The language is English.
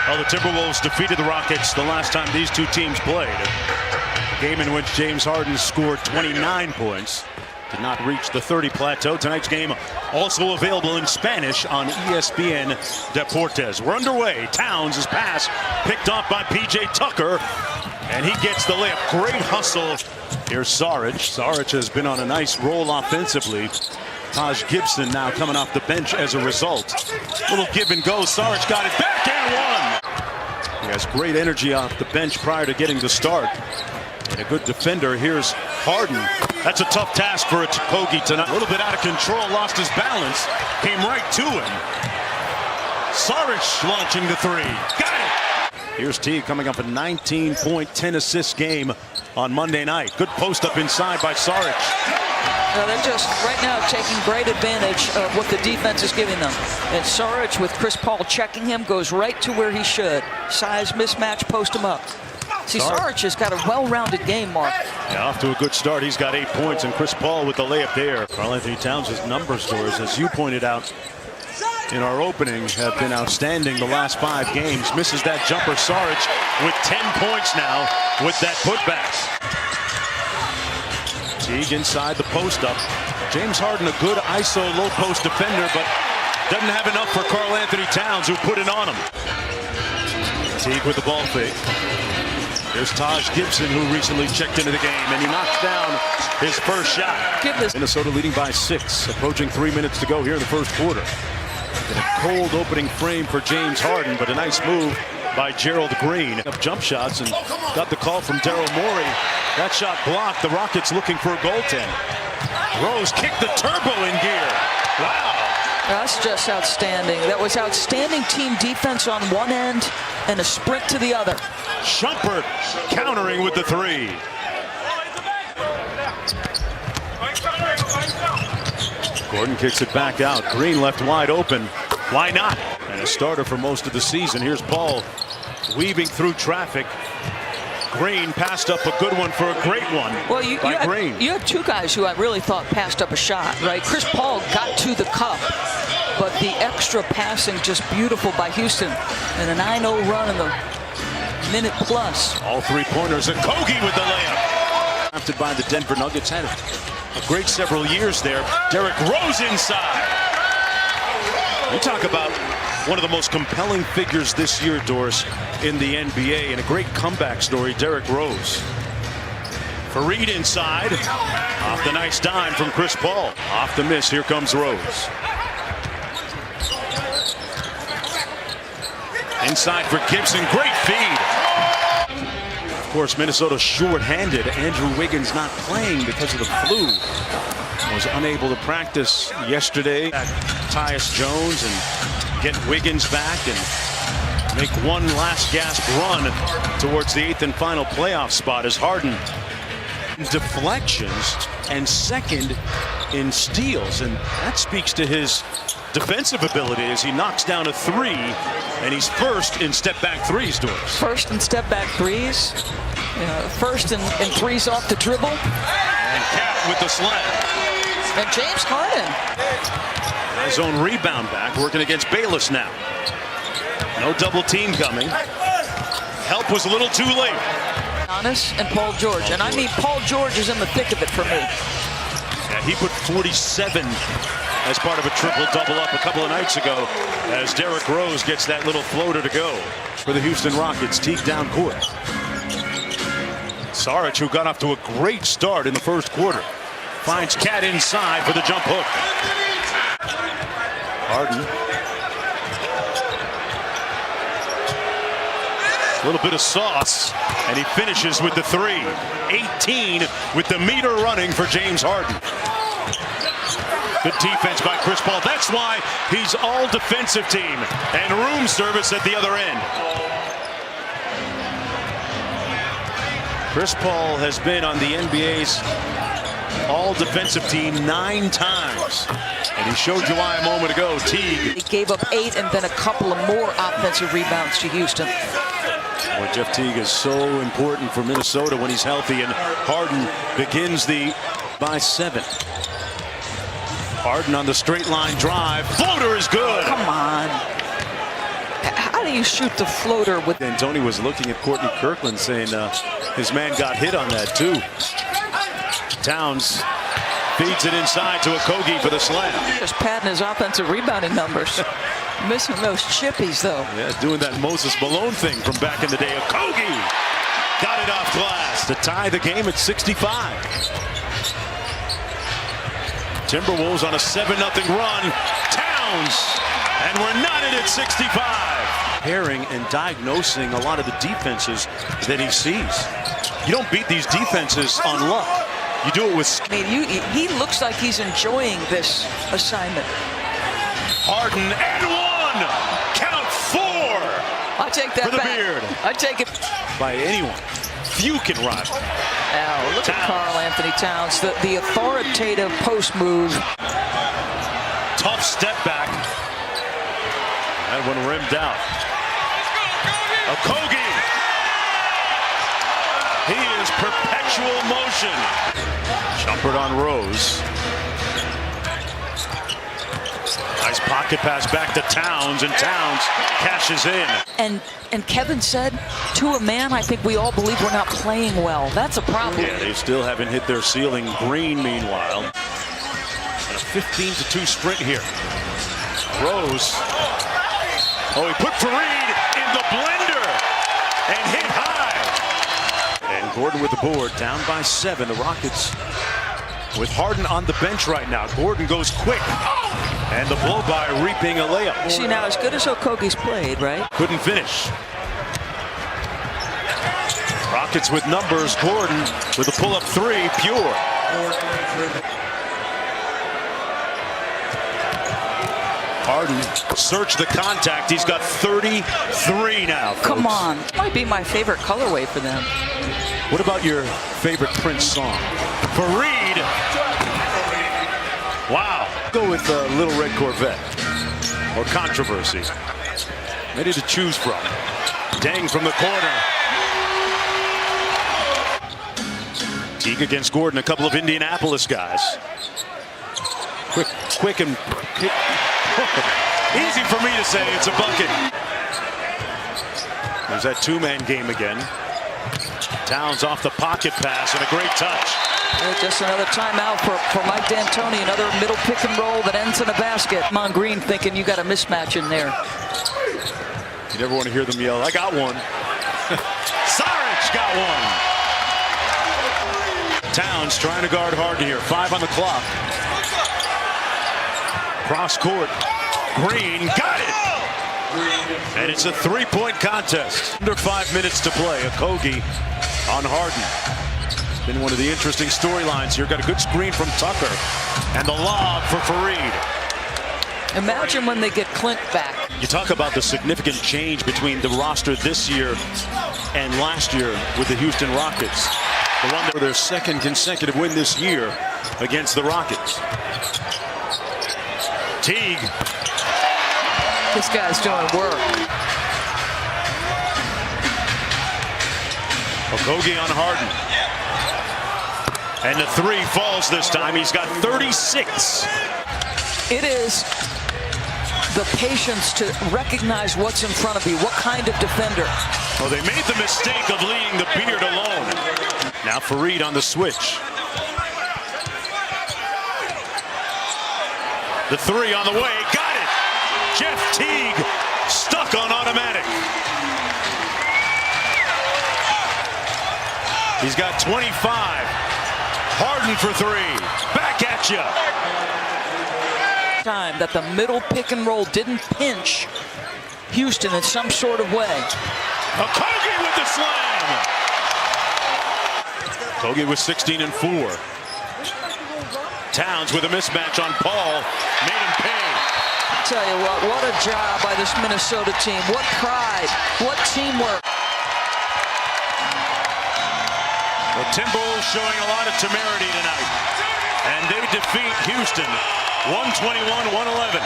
Well, the Timberwolves defeated the Rockets the last time these two teams played. A game in which James Harden scored 29 points. Did not reach the 30 plateau. Tonight's game also available in Spanish on ESPN Deportes. We're underway. Towns' pass picked off by P.J. Tucker, and he gets the layup. Great hustle. Here's Saric. Saric has been on a nice roll offensively. Taj Gibson now coming off the bench as a result. Little give and go. Saric got it back and one. He has great energy off the bench prior to getting the start. And a good defender. Here's Harden. That's a tough task for a Kogi tonight. A little bit out of control, lost his balance, came right to him. Saric launching the three. Got it. Here's Teague coming up a 19-point, 10-assist game on Monday night. Good post up inside by Saric. They're just right now taking great advantage of what the defense is giving them. And Saric, with Chris Paul checking him, goes right to where he should. Size mismatch, post him up. See, Saric has got a well-rounded game, Mark. Yeah, off to a good start. He's got 8 points, and Chris Paul with the layup there. Karl-Anthony Towns' numbers, Doris, as you pointed out in our opening, have been outstanding the last 5 games. Misses that jumper. Saric with 10 points now with that putback. Teague inside the post up. James Harden, a good ISO low post defender, but doesn't have enough for Karl-Anthony Towns, who put it on him. Teague with the ball fake. There's Taj Gibson, who recently checked into the game, and he knocks down his first shot. Minnesota leading by 6, approaching 3 minutes to go here in the first quarter. In a cold opening frame for James Harden, but a nice move by Gerald Green. Up jump shots and got the call from Daryl Morey. That shot blocked. The Rockets looking for a goaltend. Rose kicked the turbo in gear. Wow. That's just outstanding. That was outstanding team defense on one end and a sprint to the other. Shumpert countering with the three. Gordon kicks it back out. Green left wide open. Why not? And a starter for most of the season. Here's Paul weaving through traffic. Green passed up a good one for a great one by Green. You have two guys who I really thought passed up a shot, right? Chris Paul got to the cup, but the extra passing just beautiful by Houston. And a 9-0 run in the minute plus. All 3-pointers, and Kogi with the layup. Drafted by the Denver Nuggets, had a great several years there. Derrick Rose inside. You talk about one of the most compelling figures this year, Doris, in the NBA, and a great comeback story, Derrick Rose. Fareed inside, off the nice dime from Chris Paul. Off the miss, here comes Rose. Inside for Gibson, great feed. Of course, Minnesota short-handed. Andrew Wiggins not playing because of the flu. Was unable to practice yesterday. Tyus Jones and get Wiggins back and make one last gasp run towards the 8th and final playoff spot as Harden deflections and second in steals, and that speaks to his defensive ability as he knocks down a 3, and he's first in step back threes, Doris. First in step back threes, first in threes off the dribble, and Cat with the slam. And James Harden. His own rebound back, working against Bayless now. No double team coming. Help was a little too late. Giannis and Paul George. And I mean, Paul George is in the thick of it for me. Yeah, he put 47 as part of a triple-double up a couple of nights ago as Derrick Rose gets that little floater to go for the Houston Rockets. Teague down court. Saric, who got off to a great start in the first quarter, finds Cat inside for the jump hook. Harden. A little bit of sauce, and he finishes with the 3. 18 with the meter running for James Harden. Good defense by Chris Paul. That's why he's all defensive team and room service at the other end. Chris Paul has been on the NBA's all defensive team 9 times. And he showed you why a moment ago. Teague. He gave up 8 and then a couple of more offensive rebounds to Houston. Boy, Jeff Teague is so important for Minnesota when he's healthy, and Harden begins the by 7. Harden on the straight line drive. Floater is good. Come on. How do you shoot the floater with? And Tony was looking at Courtney Kirkland saying his man got hit on that too. Towns feeds it inside to Okogie for the slam. Just padding his offensive rebounding numbers. Missing those chippies though. Yeah, doing that Moses Malone thing from back in the day. Okogie got it off glass to tie the game at 65. Timberwolves on a 7-0 run. Towns, and we're knotted at 65. Pairing and diagnosing a lot of the defenses that he sees. You don't beat these defenses on luck. You do it with. I mean, he looks like he's enjoying this assignment. Harden and one. Count 4. I take that for the back. Beard. I take it By anyone. Few can rival. Now look at Karl Anthony Towns, the authoritative post move. Tough step back. That one rimmed out. Okogie. He is perpetual motion. Jumpered on Rose. Nice pocket pass back to Towns, and Towns cashes in. And Kevin said, to a man, I think we all believe we're not playing well. That's a problem. Yeah, they still haven't hit their ceiling. Green, meanwhile. And a 15-2 sprint here. Rose. Oh, he put Fareed in the blender and hit high. And Gordon with the board, down by 7. The Rockets with Harden on the bench right now. Gordon goes quick. And the blow-by reaping a layup. See, now, as good as Okogie's played, right? Couldn't finish. Rockets with numbers. Gordon with a pull-up 3, pure. Harden, search the contact. He's got 33 now, folks. Come on. Might be my favorite colorway for them. What about your favorite Prince song? Fareed. Wow. Go with Little Red Corvette or Controversy. Ready to choose from. Dang from the corner. Teague against Gordon, a couple of Indianapolis guys. Quick and easy for me to say it's a bucket. There's that two-man game again. Towns off the pocket pass and a great touch. Just another timeout for Mike D'Antoni. Another middle pick and roll that ends in a basket. Mon Green thinking you got a mismatch in there. You never want to hear them yell, I got one. Saric got one. Towns trying to guard Harden here. 5 on the clock. Cross court. Green got it. And it's a 3-point contest. Under 5 minutes to play. Okogie on Harden. Been one of the interesting storylines here. Got a good screen from Tucker. And the lob for Fareed. Imagine when they get Clint back. You talk about the significant change between the roster this year and last year with the Houston Rockets. The one that were their second consecutive win this year against the Rockets. Teague. This guy's doing work. Okogie on Harden. And the 3 falls this time. He's got 36. It is the patience to recognize what's in front of you. What kind of defender? Oh, they made the mistake of leaving the Beard alone. Now Fareed on the switch. The 3 on the way. Got it. Jeff Teague stuck on automatic. He's got 25. Harden for 3. Back at you. Time that the middle pick and roll didn't pinch Houston in some sort of way. Okogie with the slam. Okogie with 16 and 4. Towns with a mismatch on Paul. Made him pay. I tell you what a job by this Minnesota team. What pride. What teamwork. The Timberwolves showing a lot of temerity tonight. And they defeat Houston 121-111.